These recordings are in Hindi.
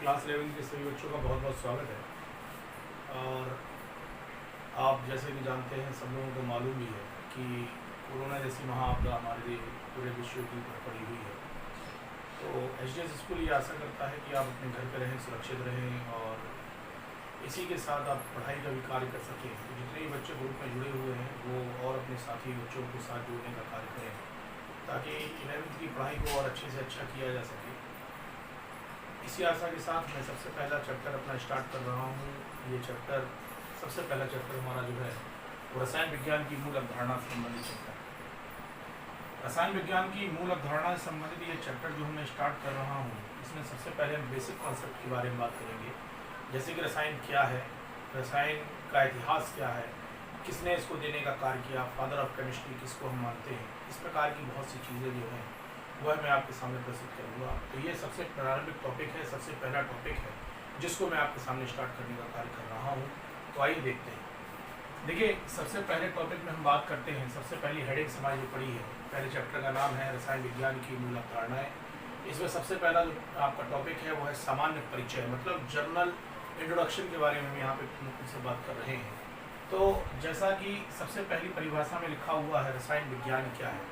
क्लास 11 के सभी बच्चों का बहुत बहुत स्वागत है। और आप जैसे कि जानते हैं, सब लोगों को मालूम भी है कि कोरोना जैसी महाआपदा हमारे पूरे विश्व के ऊपर पड़ी हुई है। तो एचडीएस स्कूल ये आशा करता है कि आप अपने घर पर रहें, सुरक्षित रहें और इसी के साथ आप पढ़ाई का भी कार्य कर सकें। तो जितने भी बच्चे ग्रुप में जुड़े हुए हैं वो और अपने साथी बच्चों के साथ जुड़ने का कार्य करें ताकि 11वीं की पढ़ाई को और अच्छे से अच्छा किया जा सके। इसी आशा के साथ मैं सबसे पहला चैप्टर अपना स्टार्ट कर रहा हूँ। ये चैप्टर सबसे पहला चैप्टर हमारा जो है वो रसायन विज्ञान की मूल अवधारणा से संबंधित चैप्टर है। रसायन विज्ञान की मूल अवधारणा से संबंधित ये चैप्टर जो मैं स्टार्ट कर रहा हूँ, इसमें सबसे पहले हम बेसिक कॉन्सेप्ट के बारे में बात करेंगे, जैसे कि रसायन क्या है, रसायन का इतिहास क्या है, किसने इसको देने का कार्य किया, फादर ऑफ केमिस्ट्री किसको हम मानते हैं। इस प्रकार की बहुत सी चीज़ें जो हैं वह मैं आपके सामने प्रस्तुत करूँगा। तो ये सबसे प्रारंभिक टॉपिक है, सबसे पहला टॉपिक है जिसको मैं आपके सामने स्टार्ट करने का कार्य कर रहा हूँ। तो आइए देखते हैं। देखिए, सबसे पहले टॉपिक में हम बात करते हैं। सबसे पहली हेडिंग हमारी जो पड़ी है, पहले चैप्टर का नाम है रसायन विज्ञान की मूल अवधारणाएं। इसमें सबसे पहला जो आपका टॉपिक है वो है सामान्य परिचय, मतलब जनरल इंट्रोडक्शन के बारे में हम यहाँ पे मुख्य से बात कर रहे हैं। तो जैसा कि सबसे पहली परिभाषा में लिखा हुआ है रसायन विज्ञान क्या है,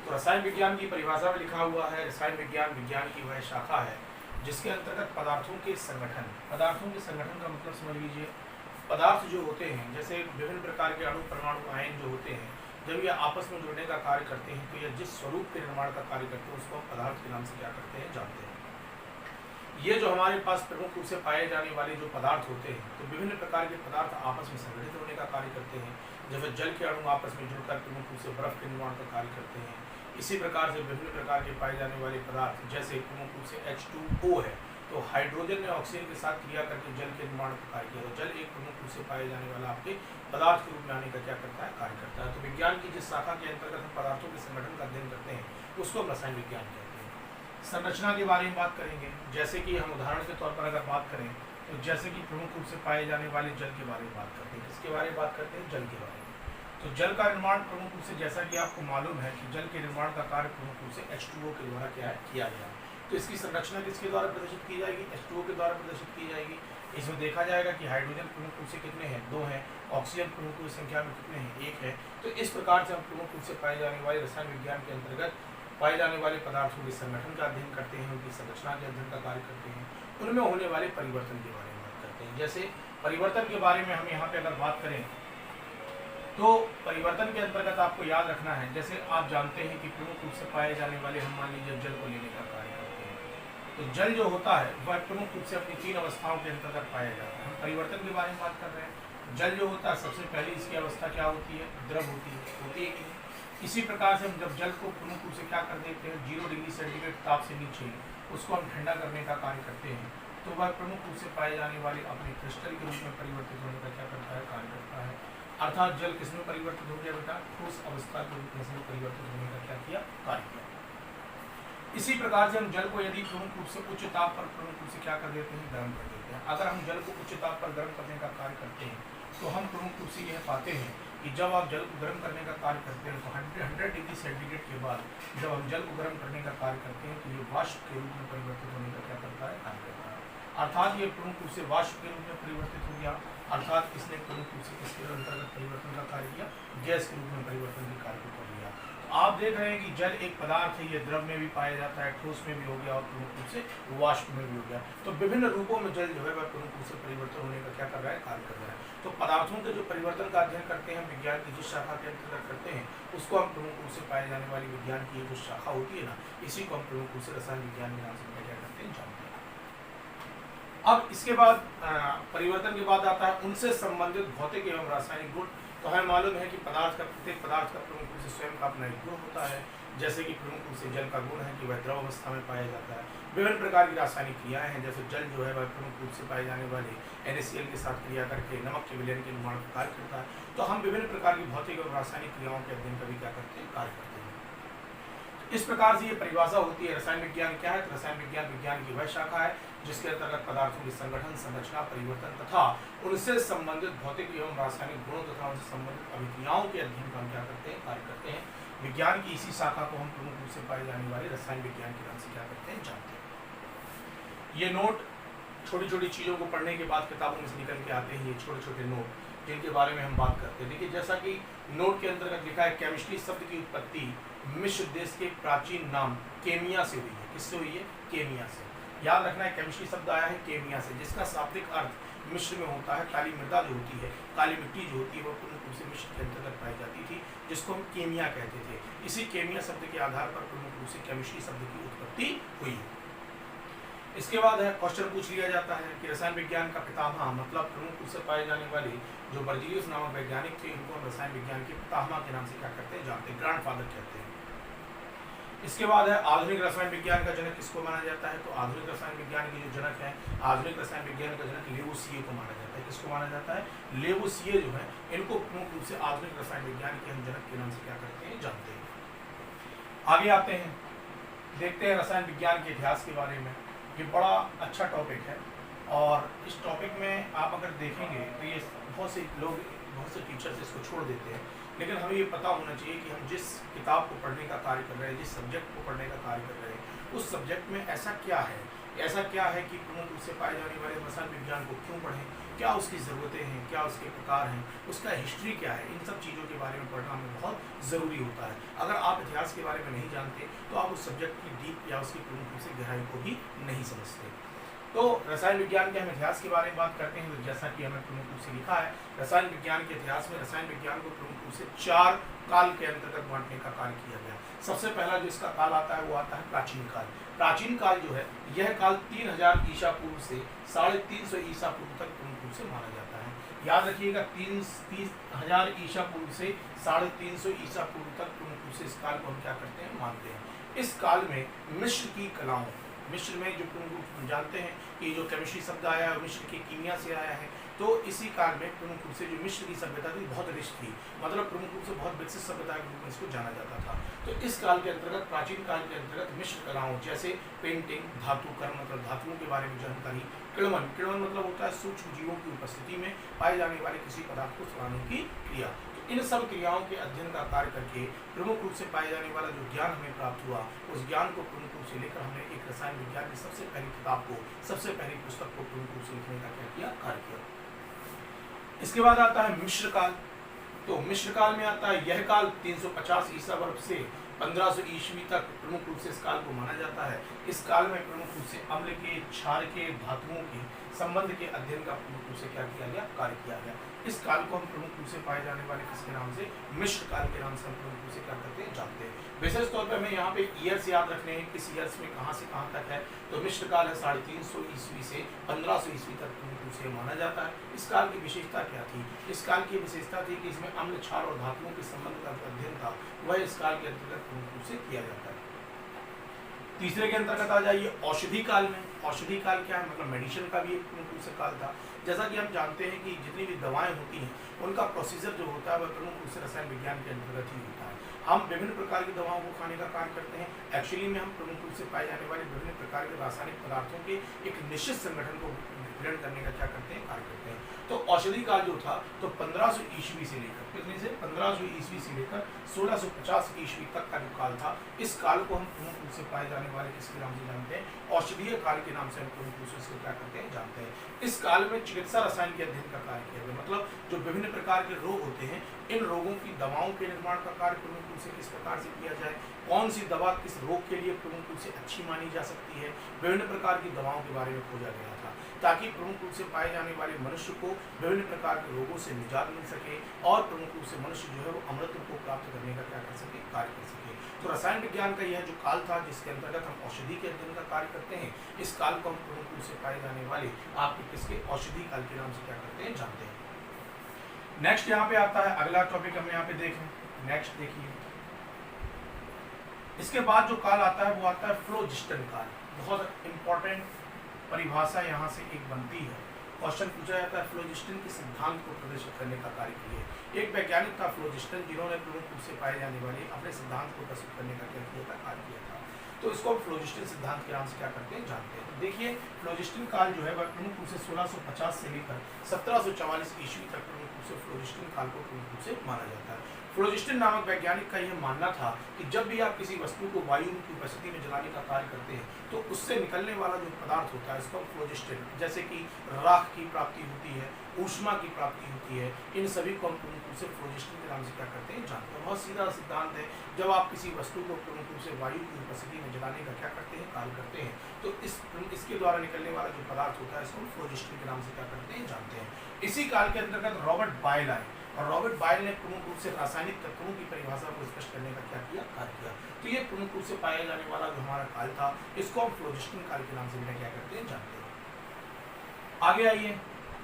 तो रसायन विज्ञान की परिभाषा में लिखा हुआ है रसायन विज्ञान विज्ञान की वह शाखा है जिसके अंतर्गत पदार्थों के संगठन, पदार्थों के संगठन का मतलब समझ लीजिए, पदार्थ जो होते हैं जैसे विभिन्न प्रकार के अणु, परमाणु, आयन जो होते हैं, जब ये आपस में जुड़ने का कार्य करते हैं तो यह जिस स्वरूप के निर्माण का कार्य करते हैं उसको हम पदार्थ के नाम से क्या करते हैं, जानते हैं। ये जो हमारे पास प्रमुख रूप से पाए जाने वाले जो पदार्थ होते हैं, तो विभिन्न प्रकार के पदार्थ आपस में संगठित होने का कार्य करते हैं। जैसे जल के अणु आपस में जुड़कर प्रमुख रूप से बर्फ के निर्माण का कार्य करते हैं। इसी प्रकार से विभिन्न प्रकार के पाए जाने वाले पदार्थ जैसे प्रमुख रूप से H2O है, तो हाइड्रोजन ने ऑक्सीजन के साथ क्रिया करके जल के निर्माण का कार्य किया। तो जल एक प्रमुख रूप से पाए जाने वाला आपके पदार्थ के रूप में आने का क्या करता है, कार्य करता है। तो विज्ञान की जिस शाखा के अंतर्गत हम पदार्थों के संगठन का अध्ययन करते हैं उसको हम रसायन विज्ञान कहते हैं। संरचना के बारे में बात करेंगे, जैसे कि हम उदाहरण के तौर पर अगर बात करें तो जैसे कि प्रमुख रूप से पाए जाने वाले जल के बारे में बात करते हैं। किसके बारे में बात करते हैं, जल के बारे में। तो जल का निर्माण प्रमुख रूप से, जैसा कि आपको मालूम है कि जल के निर्माण का कार्य प्रमुख रूप से H2O के द्वारा क्या है, किया गया। तो इसकी संरचना किसके द्वारा प्रदर्शित की जाएगी, H2O के द्वारा प्रदर्शित की जाएगी। इसमें देखा जाएगा कि हाइड्रोजन प्रमुख रूप से कितने हैं, 2 हैं, ऑक्सीजन प्रमुख रूप संख्या में कितने हैं, 1 है। तो इस प्रकार से हम प्रमुख रूप से पाए जाने वाले रसायन विज्ञान के अंतर्गत पाए जाने वाले पदार्थों के संगठन का अध्ययन करते हैं, उनकी संरचना के अध्ययन का कार्य करते हैं, उनमें होने वाले परिवर्तन के बारे में बात करते हैं। जैसे परिवर्तन के बारे में हम यहाँ पे अगर बात करें तो परिवर्तन के अंतर्गत आपको याद रखना है, जैसे आप जानते हैं कि प्रमुख रूप से पाए जाने वाले, हम मान लीजिए जल को लेने का कार्य करते हैं, तो जल जो होता है वह प्रमुख रूप से अपनी 3 अवस्थाओं के अंतर्गत पाया जाता है। हम परिवर्तन के बारे में बात कर रहे हैं। जल जो होता है सबसे पहले इसकी अवस्था क्या होती है, द्रव होती है कि नहीं। इसी प्रकार से हम जब जल को प्रमुख रूप से क्या कर देते हैं, 0 डिग्री सेंटीग्रेड ताप से नीचे उसको हम ठंडा करने का कार्य करते हैं, तो वह प्रमुख रूप से पाए जाने वाले अपने क्रिस्टल के रूप में परिवर्तित होने का क्या करता है, कार्य करता है। अर्थात जल किसमें परिवर्तित हो गया बेटा, ठोस अवस्था के रूप में परिवर्तित होने का क्या किया, कार्य किया। इसी प्रकार से हम जल को यदि प्रमुख रूप से उच्च ताप पर प्रमुख रूप से क्या कर देते हैं, गर्म कर देते हैं। अगर हम जल को उच्च ताप पर गर्म करने का कार्य करते हैं तो हम प्रमुख रूप से यह पाते हैं कि जब आप जल को गर्म करने का कार्य करते हैं तो 100 डिग्री सेंटीग्रेड के बाद जब हम जल को गर्म करने का कार्य करते हैं तो ये वाष्प के रूप में परिवर्तित होने का क्या करता है, कार्य करता है। अर्थात ये प्रमुख रूप से वाष्प के रूप में परिवर्तित हो गया। अर्थात इसने प्रमुख रूप से किसके अंतर्गत परिवर्तन का कार्य किया, गैस के रूप में परिवर्तन के कार्य को कर लिया। तो आप देख रहे हैं कि जल एक पदार्थ है, ये द्रव में भी पाया जाता है, ठोस में भी हो गया और प्रमुख रूप से वाष्प में भी हो गया। तो विभिन्न रूपों में जल जो है वह प्रमुख रूप से परिवर्तन होने का क्या कर रहा है, कार्य कर रहा है। तो पदार्थों के जो परिवर्तन का अध्ययन करते हैं विज्ञान की जिस शाखा के अंतर्गत करते हैं उसको हम प्रमुख रूप से पाए जाने वाली विज्ञान की जो शाखा होती है ना, इसी को हम प्रमुख रूप से रसायन विज्ञान के नाम से क्या करते हैं, जानते हैं। अब इसके बाद परिवर्तन के बाद आता है उनसे संबंधित भौतिक एवं रासायनिक गुण। तो हमें मालूम है कि प्रत्येक पदार्थ का प्रमुख रूप से स्वयं का अपना एक गुण होता है। जैसे कि प्रमुख रूप से जल का गुण है कि वह द्रव अवस्था में पाया जाता है। विभिन्न प्रकार की रासायनिक क्रियाएं हैं, जैसे जल जो है वह प्रमुख रूप से पाए जाने वाले NaCl के साथ क्रिया करके नमक के विलयन के निर्माण का कार्य करता है। तो हम विभिन्न प्रकार की भौतिक और रासायनिक क्रियाओं के अध्ययन का भी क्या करते हैं, कार्य करते हैं। इस प्रकार से ये परिभाषा होती है। रसायन विज्ञान क्या है, तो रसायन विज्ञान विज्ञान की वह शाखा है जिसके अंतर्गत पदार्थों की संगठन, संरचना, परिवर्तन तथा उनसे संबंधित भौतिक एवं रासायनिक गुणों तथा उनसे संबंधित अभिक्रियाओं के अध्ययन का हम क्या करते हैं, कार्य करते हैं। विज्ञान की इसी शाखा को हम प्रमुख रूप से पाए जाने वाले रसायन विज्ञान के नाम से क्या करते हैं, जानते हैं। ये नोट छोटी छोटी चीज़ों को पढ़ने के बाद किताबों में से निकल के आते हैं ये छोटे छोटे नोट, जिनके बारे में हम बात करते हैं। देखिए जैसा कि नोट के अंतर्गत लिखा है, केमिस्ट्री शब्द की उत्पत्ति मिस्र देश के प्राचीन नाम केमिया से हुई है। किससे हुई है? केमिया से। याद रखना है केमिस्ट्री शब्द आया है केमिया से, जिसका शाब्दिक अर्थ मिस्र में होता है काली मृदा जो होती है, काली मिट्टी जो होती है, वो पूर्ण रूप से मिस्र के अंतर्गत पाई जाती थी, जिसको हम केमिया कहते थे। इसी केमिया शब्द के आधार पर प्रमुख रूप से केमिस्ट्री शब्द की उत्पत्ति हुई। इसके बाद है क्वेश्चन पूछ लिया जाता है कि रसायन विज्ञान का पितामह मतलब प्रमुख रूप से पाए जाने वाले जो बर्जीलियस नामक वैज्ञानिक थे, इनको हम रसायन विज्ञान के पितामह के नाम से क्या करते हैं? जानते हैं, ग्रैंडफादर कहते हैं। इसके बाद है आधुनिक रसायन विज्ञान का जनक किसको माना जाता है? तो आधुनिक रसायन विज्ञान के जो जनक है, आधुनिक रसायन विज्ञान का जनक लेवोसिए को माना जाता है। किसको माना जाता है? लेवोसिए जो है, इनको प्रमुख रूप से आधुनिक रसायन विज्ञान के हम जनक के नाम से क्या करते हैं? जानते हैं। आगे आते हैं, देखते हैं रसायन विज्ञान के इतिहास के बारे में। ये बड़ा अच्छा टॉपिक है और इस टॉपिक में आप अगर देखेंगे तो ये बहुत से लोग, बहुत से टीचर्स इसको छोड़ देते हैं, लेकिन हमें ये पता होना चाहिए कि हम जिस किताब को पढ़ने का कार्य कर रहे हैं, जिस सब्जेक्ट को पढ़ने का कार्य कर रहे हैं, उस सब्जेक्ट में ऐसा क्या है कि प्रमुख रूप से पाए जाने वाले रसायन विज्ञान को क्यों पढ़ें, क्या उसकी ज़रूरतें हैं, क्या उसके प्रकार हैं, उसका हिस्ट्री क्या है, इन सब चीज़ों के बारे में पढ़ना हमें बहुत ज़रूरी होता है। अगर आप इतिहास के बारे में नहीं जानते तो आप उस सब्जेक्ट की डीप या उसकी प्रमुख रूप से गहराई को भी नहीं समझते। तो रसायन विज्ञान के हम इतिहास के बारे में बात करते हैं, तो जैसा कि हमें प्रमुख रूप से लिखा है, रसायन विज्ञान के इतिहास में रसायन विज्ञान को प्रमुख रूप से 4 काल के अंतर्गत बांटने का कार्य किया गया। सबसे पहला जो इसका काल आता है वो आता है प्राचीन काल। प्राचीन काल जो है, यह काल 3000 ईसा पूर्व से 350 ईसा पूर्व तक प्रमुख रूप से माना जाता है। याद रखिएगा, 3000 ईसा पूर्व से 350 ईसा पूर्व तक प्रमुख रूप से इस काल को हम क्या करते हैं? मानते हैं। इस काल में मिस्र की कलाओं, मिस्र में जो प्रमुख रूप हम जानते हैं कि जो केमिस्ट्री शब्द आया है मिस्र के कीमिया से आया है, तो इसी काल में प्रमुख रूप से जो मिस्र की सभ्यता थी बहुत रिच थी, मतलब प्रमुख रूप से बहुत विकसित सभ्यता के रूप में इसको जाना जाता था। तो इस काल के अंतर्गत, प्राचीन काल के अंतर्गत मिस्र कलाओं जैसे पेंटिंग, धातुकर्म मतलब धातुओं के बारे में जानकारी, किण्वन, किण्वन मतलब होता है सूक्ष्म जीवों की उपस्थिति में पाए जाने वाले किसी पदार्थ को सड़ाने की क्रिया, इन सब क्रियाओं के अध्ययन का कार्य करके प्रमुख रूप से पाए जाने वाला जो ज्ञान हमें प्राप्त हुआ, उस ज्ञान को प्रमुख रूप से लेकर हमने एक रसायन विज्ञान की सबसे पहली किताब को, सबसे पहली पुस्तक को प्रमुख रूप से लिखने का क्या किया? कार्य किया। इसके बाद आता है मिस्र काल। तो मिस्र काल में आता है, यह काल 350 ईसा वर्ष से 1500 ईस्वी तक प्रमुख रूप से इस काल को माना जाता है। इस काल में प्रमुख रूप से अम्ल के, क्षार के, धातुओं के संबंध के अध्ययन का प्रमुख रूप से क्या किया गया? कार्य किया गया। इस काल को हम प्रमुख रूप से पाए जाने वाले किसके नाम से? मिस्र काल के नाम से हम प्रमुख रूप से क्या करते हैं? जानते हैं। विशेष तौर पर हमें यहाँ पे ईयर्स याद रखने हैं, किस ईयर्स में कहाँ से कहाँ तक है। तो मिस्र काल है 350 ईस्वी से 1500 ईस्वी तक प्रमुख रूप से माना जाता है। इस काल की विशेषता क्या थी? इस काल की विशेषता थी कि इसमें अम्ल, क्षार और धातुओं के संबंध का अध्ययन था, वह इस काल के अंतर्गत प्रमुख रूप से किया जाता है। तीसरे के अंतर्गत आ जाइए औषधि काल में। औषधि काल क्या है? मतलब मेडिसिन का भी एक प्रमुख रूप से काल था। जैसा कि हम जानते हैं कि जितनी भी दवाएं होती हैं उनका प्रोसीजर जो होता है वह प्रमुख रूप से रसायन विज्ञान के अंतर्गत ही होता है। हम विभिन्न प्रकार की दवाओं को खाने का कार्य करते हैं। एक्चुअली में हम प्रमुख रूप से पाए जाने वाले विभिन्न प्रकार के रासायनिक पदार्थों के एक निश्चित संगठन को ग्रहण करने का क्या करते हैं? कार्य करते हैं। तो औषधि काल जो था, तो 1500 ईस्वी से लेकर, कितने से? 1500 ईस्वी से लेकर 1650 ईस्वी तक का जो काल था, इस काल को हम प्रमुख रूप से पाए जाने वाले किसके नाम से जानते हैं? औषधीय काल के नाम से हम प्रमुख रूप से इसको क्या करते हैं? जानते हैं। इस काल में चिकित्सा रसायन के अध्ययन का कार्य किया गया, मतलब जो विभिन्न प्रकार के रोग होते हैं, इन रोगों की दवाओं के निर्माण का कार्य प्रमुख रूप से किस प्रकार से किया जाए, कौन सी दवा किस रोग के लिए प्रमुख रूप से अच्छी मानी जा सकती है, विभिन्न प्रकार की दवाओं के बारे में खोजा गया था, ताकि प्रमुख रूप से पाए जाने वाले मनुष्य को विभिन्न प्रकार के रोगों से निजात मिल सके और प्रमुख रूप से मनुष्य जो है वो अमृत को प्राप्त करने का क्या कर सके? कार्य कर सके। तो रसायन विज्ञान का यह जो काल था जिसके अंतर्गत हम औषधि के अध्ययन का कार्य करते हैं, इस काल को हम प्रमुख रूप से पाए जाने वाले आपके किसके? औषधि काल के नाम से क्या करते हैं? जानते हैं। नेक्स्ट यहाँ पे आता है अगला टॉपिक, हम यहाँ पे देखें। नेक्स्ट देखिए, इसके बाद जो काल आता है वो आता है फ्लोजिस्टन काल। बहुत इंपॉर्टेंट परिभाषा यहाँ से एक बनती है, क्वेश्चन पूछा जाता है फ्लोजिस्टन के सिद्धांत को प्रदर्शित करने का कार्य किए। एक वैज्ञानिक था फ्लोजिस्टन, जिन्होंने प्रमुख रूप से पाए जाने वाले अपने सिद्धांत को प्रस्तुत करने का क्या किया था? कार्य किया था। तो इसको हम फ्लोजिस्टिन सिद्धांत के नाम से क्या करते हैं जानते हैं। तो देखिए फ्लोजिस्टिन काल जो है वह प्रमुख रूप से 1650 से लेकर 1744 ईस्वी तक प्रमुख रूप से फ्लोजिस्टिन काल को प्रमुख रूप से माना जाता है। फ्लोजिस्टिन नामक वैज्ञानिक का यह मानना था कि जब भी आप किसी वस्तु को वायु की उपस्थिति में जलाने का कार्य करते हैं तो उससे निकलने वाला जो पदार्थ होता है इसको फ्लोजिस्टिन, जैसे कि राख की प्राप्ति होती है, ऊष्मा की प्राप्ति होती है, इन सभी को हम प्रमुख रूप से फ्लोजिस्टिन के नाम से क्या करते हैं जानते हैं। बहुत सीधा सिद्धांत है, जब आप किसी वस्तु को प्रमुख रूप से वायु की उपस्थिति में जलाने का क्या करते हैं कार्य करते हैं तो इसके द्वारा निकलने वाला जो पदार्थ होता है इसको हम फ्लोजिस्टिन के नाम से क्या करते हैं जानते हैं। इसी काल के अंतर्गत रॉबर्ट बायल आए और रॉबर्ट बायल ने प्रमुख रूप से रासायनिक तत्वों की परिभाषा को स्पष्ट करने का क्या किया कार्य किया। तो ये प्रमुख रूप से पाया जाने वाला जो हमारा काल था इसको हम फ्लोजिस्टिन काल के नाम से क्या करते हैं जानते हैं। आगे आइए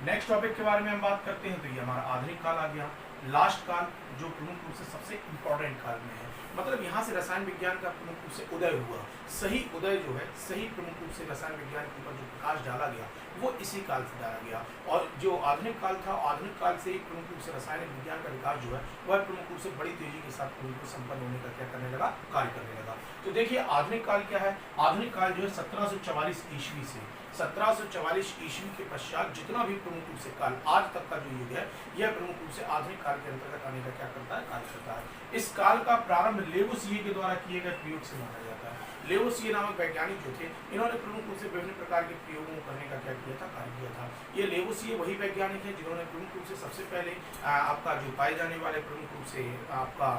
नेक्स्ट टॉपिक के बारे में हम बात करते हैं। तो ये हमारा आधुनिक काल आ गया, लास्ट काल जो प्रमुख रूप से सबसे इंपॉर्टेंट काल में है, मतलब यहाँ से रसायन विज्ञान का प्रमुख रूप से उदय हुआ। सही उदय जो है, सही प्रमुख रूप से रसायन विज्ञान के ऊपर जो प्रकाश डाला गया वो इसी काल से डाला गया। और जो आधुनिक काल था, आधुनिक काल से ही प्रमुख रूप से रासायनिक विज्ञान का विकास जो है वह प्रमुख रूप से बड़ी तेजी के साथ संपन्न होने का क्या करने लगा कार्य करने लगा। तो देखिए आधुनिक काल क्या है, आधुनिक काल जो है 1744 ईस्वी से 1744 ईस्वी के पश्चात जितना भी प्रमुख रूप से काल आज तक का जो युग है यह प्रमुख रूप से आधुनिक काल के अंतर्गत आने का क्या करता है कार्य करता है। इस काल का प्रारंभ लेवोसिए के द्वारा किए गए प्रयोग से माना जाता है। लेवोसिए नामक वैज्ञानिक जो थे इन्होंने प्रमुख रूप से विभिन्न प्रकार के प्रयोगों को करने का क्या किया था कार्य किया था। ये लेवोसिए वही वैज्ञानिक है जिन्होंने प्रमुख रूप से सबसे पहले आपका जो पाए जाने वाले प्रमुख रूप से आपका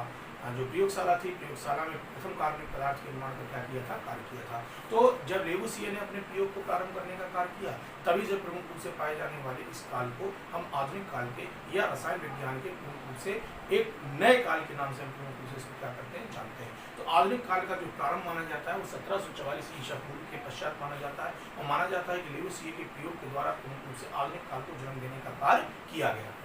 जो प्रयोगशाला थी, प्रयोगशाला में प्रथम कार्बनिक पदार्थ के निर्माण का क्या किया था कार्य किया था। तो जब लेवोसिए ने अपने प्रयोग को प्रारंभ करने का कार्य किया तभी जब प्रमुख रूप से पाए जाने वाले इस काल को हम आधुनिक काल के या रसायन विज्ञान के प्रमुख रूप से एक नए काल के नाम से हम प्रमुख रूप से इसको क्या करते हैं जानते हैं। तो आधुनिक काल का जो प्रारंभ माना जाता है वो 1744 ईसा पूर्व के पश्चात माना जाता है और माना जाता है कि लेवोसिए के प्रयोग के द्वारा प्रमुख रूप से आधुनिक काल को जन्म देने का कार्य किया गया।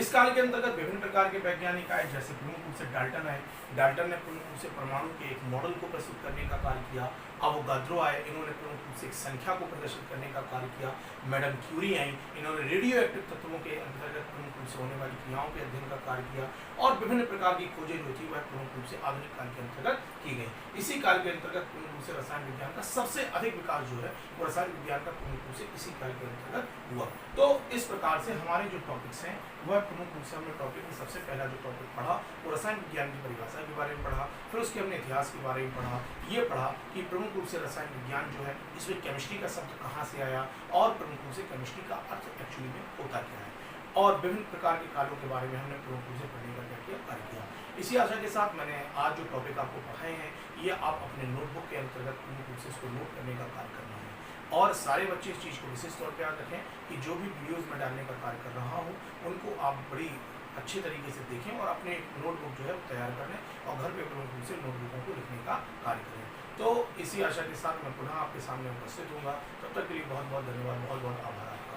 इस काल के अंतर्गत विभिन्न प्रकार के वैज्ञानिक आए, जैसे प्रमुख रूप से डाल्टन आए। डाल्टन ने प्रमुख रूप से परमाणु के एक मॉडल को प्रस्तुत करने का कार्य किया। अवोगाद्रो आए, इन्होंने प्रमुख रूप से एक संख्या को प्रदर्शित करने का कार्य किया। मैडम क्यूरी आई, इन्होंने रेडियो एक्टिव तत्वों के अंतर्गत प्रमुख रूप से होने वाली क्रियाओं के अध्ययन का कार्य किया और विभिन्न प्रकार की खोजें जो थी वह प्रमुख रूप से आधुनिक काल के अंतर्गत की गई। इसी काल के अंतर्गत प्रमुख रूप से रसायन विज्ञान का सबसे अधिक विकास जो है वो रसायन विज्ञान का प्रमुख रूप से इसी काल के अंतर्गत हुआ। तो इस प्रकार से हमारे जो टॉपिक्स हैं वह प्रमुख रूप से हमने टॉपिक में सबसे पहला जो टॉपिक पढ़ा वो रसायन विज्ञान की परिभाषा के बारे में पढ़ा, फिर उसके हमने इतिहास के बारे में पढ़ा, ये पढ़ा कि प्रमुख रूप से रसायन विज्ञान जो है इसमें केमिस्ट्री का शब्द कहाँ से आया और प्रमुख रूप से केमिस्ट्री का अर्थ एक्चुअली में होता क्या है, और विभिन्न प्रकार के कालों के बारे में हमने प्रमुख रूप से पढ़ने का क्या किया कार्य किया। इसी आशा के साथ मैंने आज जो टॉपिक आपको पढ़ाए हैं ये आप अपने नोटबुक के अंतर्गत प्रमुख रूप से इसको नोट करने का कार्य करना है और सारे बच्चे इस चीज़ को विशेष तौर पर याद रखें कि जो भी वीडियोज़ मैं डालने का कार्य कर रहा हूँ उनको आप बड़ी अच्छे तरीके से देखें और अपने नोटबुक जो है वो तैयार कर लें और घर पे प्रमुख रूप से नोटबुकों को लिखने का कार्य करें। तो इसी आशा के साथ मैं पुनः आपके सामने उपस्थित हूँगा। तब तक के लिए बहुत बहुत धन्यवाद, बहुत बहुत आभार।